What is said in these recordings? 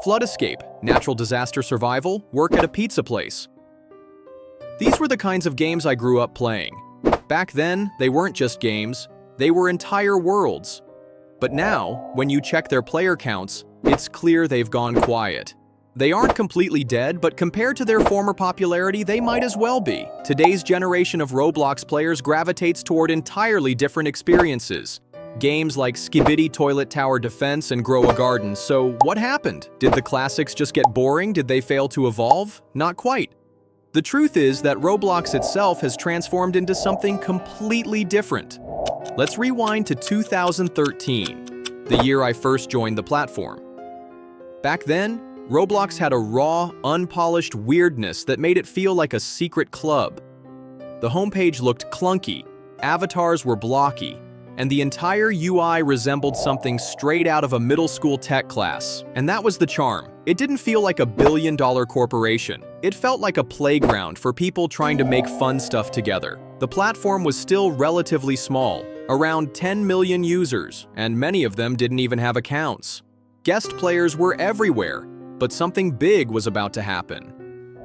flood escape, natural disaster survival, work at a pizza place. These were the kinds of games I grew up playing. Back then, they weren't just games, they were entire worlds. But now, when you check their player counts, it's clear they've gone quiet. They aren't completely dead, but compared to their former popularity, they might as well be. Today's generation of Roblox players gravitates toward entirely different experiences. Games like Skibidi Toilet Tower Defense and Grow a Garden. So what happened? Did the classics just get boring? Did they fail to evolve? Not quite. The truth is that Roblox itself has transformed into something completely different. Let's rewind to 2013, the year I first joined the platform. Back then, Roblox had a raw, unpolished weirdness that made it feel like a secret club. The homepage looked clunky, avatars were blocky, and the entire UI resembled something straight out of a middle school tech class. And that was the charm. It didn't feel like a billion-dollar corporation. It felt like a playground for people trying to make fun stuff together. The platform was still relatively small, around 10 million users, and many of them didn't even have accounts. Guest players were everywhere, but something big was about to happen.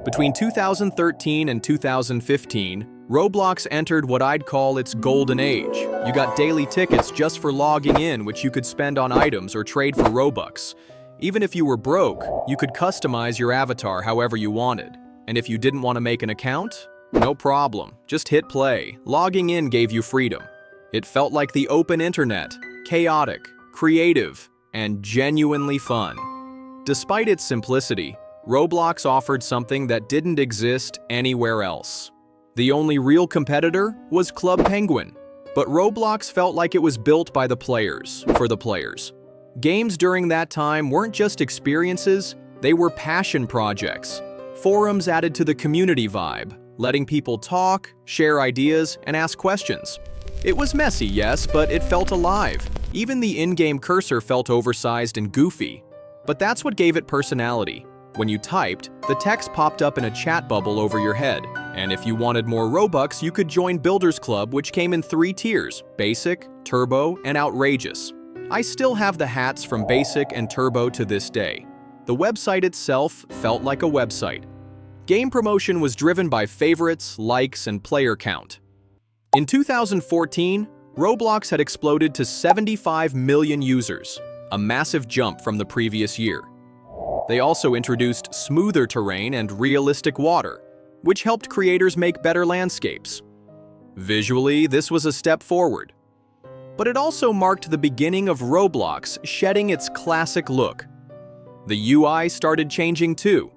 Between 2013 and 2015, Roblox entered what I'd call its golden age. You got daily tickets just for logging in, which you could spend on items or trade for Robux. Even if you were broke, you could customize your avatar however you wanted. And if you didn't want to make an account, no problem, just hit play. Logging in gave you freedom. It felt like the open internet, chaotic, creative, and genuinely fun. Despite its simplicity, Roblox offered something that didn't exist anywhere else. The only real competitor was Club Penguin, but Roblox felt like it was built by the players, for the players. Games during that time weren't just experiences, they were passion projects. Forums added to the community vibe, letting people talk, share ideas, and ask questions. It was messy, yes, but it felt alive. Even the in-game cursor felt oversized and goofy. But that's what gave it personality. When you typed, the text popped up in a chat bubble over your head. And if you wanted more Robux, you could join Builders Club, which came in 3 tiers: Basic, Turbo, and Outrageous. I still have the hats from Basic and Turbo to this day. The website itself felt like a website. Game promotion was driven by favorites, likes, and player count. In 2014, Roblox had exploded to 75 million users, a massive jump from the previous year. They also introduced smoother terrain and realistic water, which helped creators make better landscapes. Visually, this was a step forward. But it also marked the beginning of Roblox shedding its classic look. The UI started changing too.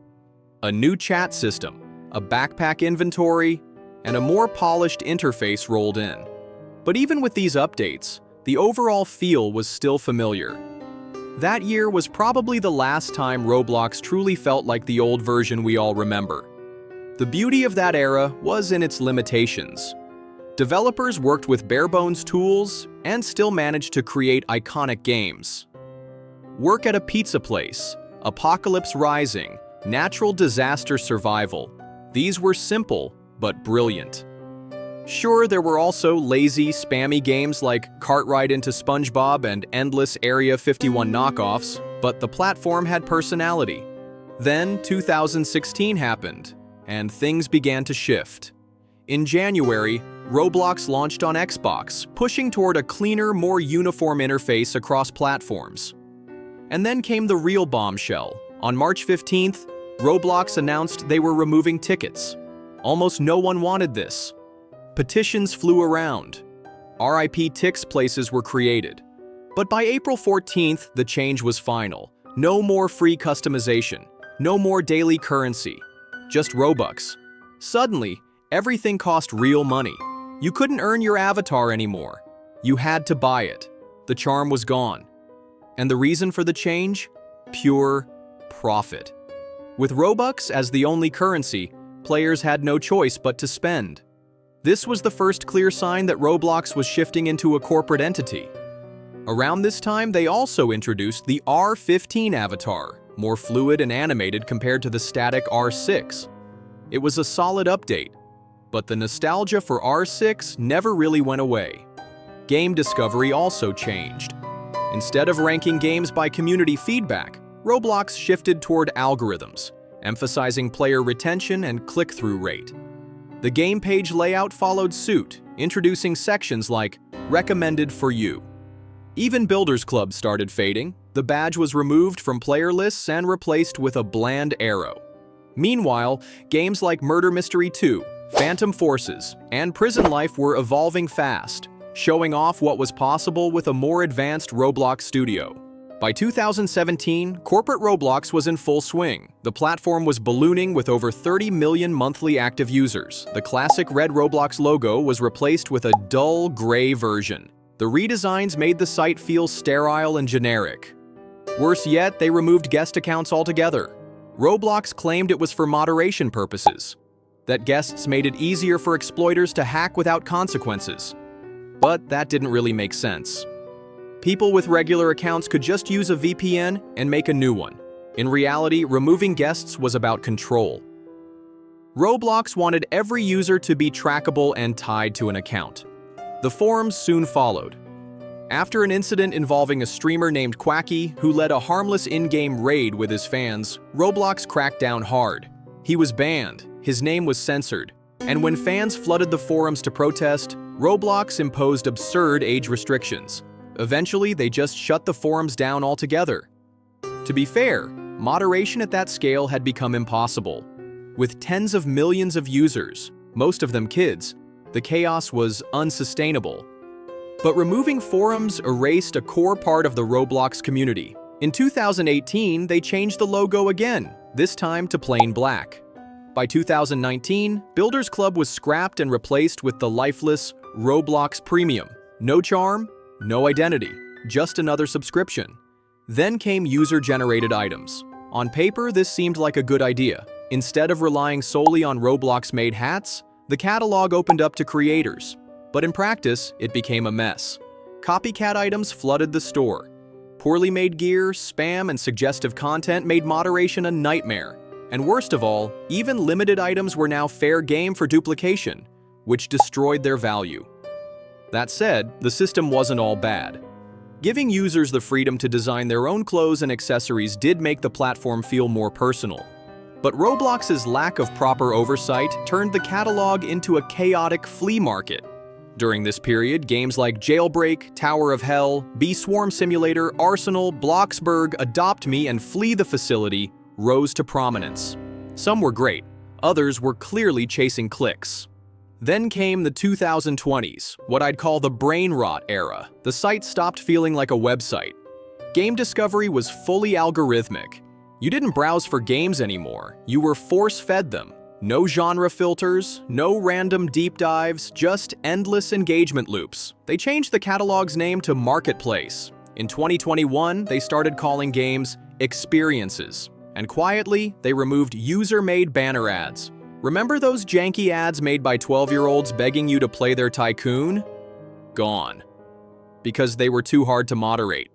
A new chat system, a backpack inventory, and a more polished interface rolled in. But even with these updates, the overall feel was still familiar. That year was probably the last time Roblox truly felt like the old version we all remember. The beauty of that era was in its limitations. Developers worked with bare-bones tools and still managed to create iconic games. Work at a pizza place, Apocalypse Rising, natural disaster survival. These were simple but brilliant. Sure, there were also lazy, spammy games like Cartwright into SpongeBob and endless Area 51 knockoffs, but the platform had personality. Then 2016 happened, and things began to shift. In January, Roblox launched on Xbox, pushing toward a cleaner, more uniform interface across platforms. And then came the real bombshell. On March 15th, Roblox announced they were removing tickets. Almost no one wanted this. Petitions flew around. RIP Tix places were created. But by April 14th, the change was final. No more free customization. No more daily currency. Just Robux. Suddenly, everything cost real money. You couldn't earn your avatar anymore. You had to buy it. The charm was gone. And the reason for the change? Pure profit. With Robux as the only currency, players had no choice but to spend. This was the first clear sign that Roblox was shifting into a corporate entity. Around this time, they also introduced the R15 avatar, more fluid and animated compared to the static R6. It was a solid update, but the nostalgia for R6 never really went away. Game discovery also changed. Instead of ranking games by community feedback, Roblox shifted toward algorithms, emphasizing player retention and click-through rate. The game page layout followed suit, introducing sections like Recommended for You. Even Builders Club started fading. The badge was removed from player lists and replaced with a bland arrow. Meanwhile, games like Murder Mystery 2, Phantom Forces, and Prison Life were evolving fast, showing off what was possible with a more advanced Roblox studio. By 2017, corporate Roblox was in full swing. The platform was ballooning with over 30 million monthly active users. The classic red Roblox logo was replaced with a dull gray version. The redesigns made the site feel sterile and generic. Worse yet, they removed guest accounts altogether. Roblox claimed it was for moderation purposes, that guests made it easier for exploiters to hack without consequences. But that didn't really make sense. People with regular accounts could just use a VPN and make a new one. In reality, removing guests was about control. Roblox wanted every user to be trackable and tied to an account. The forums soon followed. After an incident involving a streamer named Quacky who led a harmless in-game raid with his fans, Roblox cracked down hard. He was banned, his name was censored, and when fans flooded the forums to protest, Roblox imposed absurd age restrictions. Eventually, they just shut the forums down altogether. To be fair, moderation at that scale had become impossible. With tens of millions of users, most of them kids, the chaos was unsustainable. But removing forums erased a core part of the Roblox community. In 2018, they changed the logo again, this time to plain black. By 2019, Builders Club was scrapped and replaced with the lifeless Roblox Premium. No charm, no identity, just another subscription. Then came user-generated items. On paper, this seemed like a good idea. Instead of relying solely on Roblox-made hats, the catalog opened up to creators. But in practice, it became a mess. Copycat items flooded the store. Poorly made gear, spam, and suggestive content made moderation a nightmare. And worst of all, even limited items were now fair game for duplication, which destroyed their value. That said, the system wasn't all bad. Giving users the freedom to design their own clothes and accessories did make the platform feel more personal. But Roblox's lack of proper oversight turned the catalog into a chaotic flea market. During this period, games like Jailbreak, Tower of Hell, Bee Swarm Simulator, Arsenal, Bloxburg, Adopt Me, and Flee the Facility rose to prominence. Some were great, others were clearly chasing clicks. Then came the 2020s, what I'd call the brain rot era. The site stopped feeling like a website. Game discovery was fully algorithmic. You didn't browse for games anymore, you were force-fed them. No genre filters, no random deep dives, just endless engagement loops. They changed the catalog's name to Marketplace. In 2021, they started calling games experiences. And quietly, they removed user-made banner ads. Remember those janky ads made by 12-year-olds begging you to play their tycoon? Gone. Because they were too hard to moderate.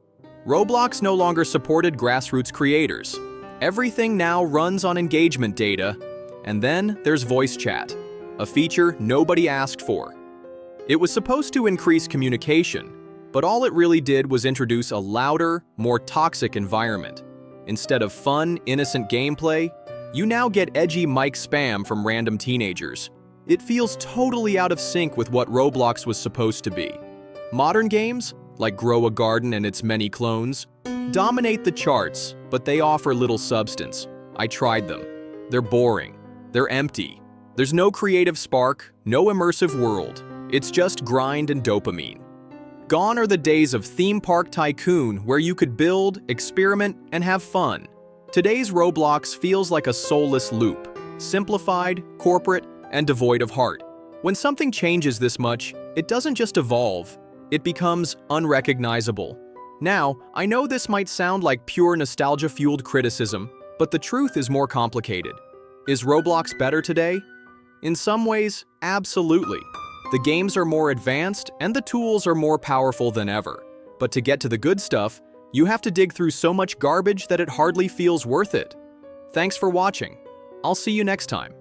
Roblox no longer supported grassroots creators. Everything now runs on engagement data. And then there's voice chat, a feature nobody asked for. It was supposed to increase communication, but all it really did was introduce a louder, more toxic environment. Instead of fun, innocent gameplay, you now get edgy mic spam from random teenagers. It feels totally out of sync with what Roblox was supposed to be. Modern games, like Grow a Garden and its many clones, dominate the charts, but they offer little substance. I tried them. They're boring. They're empty. There's no creative spark, no immersive world. It's just grind and dopamine. Gone are the days of Theme Park Tycoon where you could build, experiment, and have fun. Today's Roblox feels like a soulless loop, simplified, corporate, and devoid of heart. When something changes this much, it doesn't just evolve, it becomes unrecognizable. Now, I know this might sound like pure nostalgia-fueled criticism, but the truth is more complicated. Is Roblox better today? In some ways, absolutely. The games are more advanced and the tools are more powerful than ever. But to get to the good stuff, you have to dig through so much garbage that it hardly feels worth it. Thanks for watching. I'll see you next time.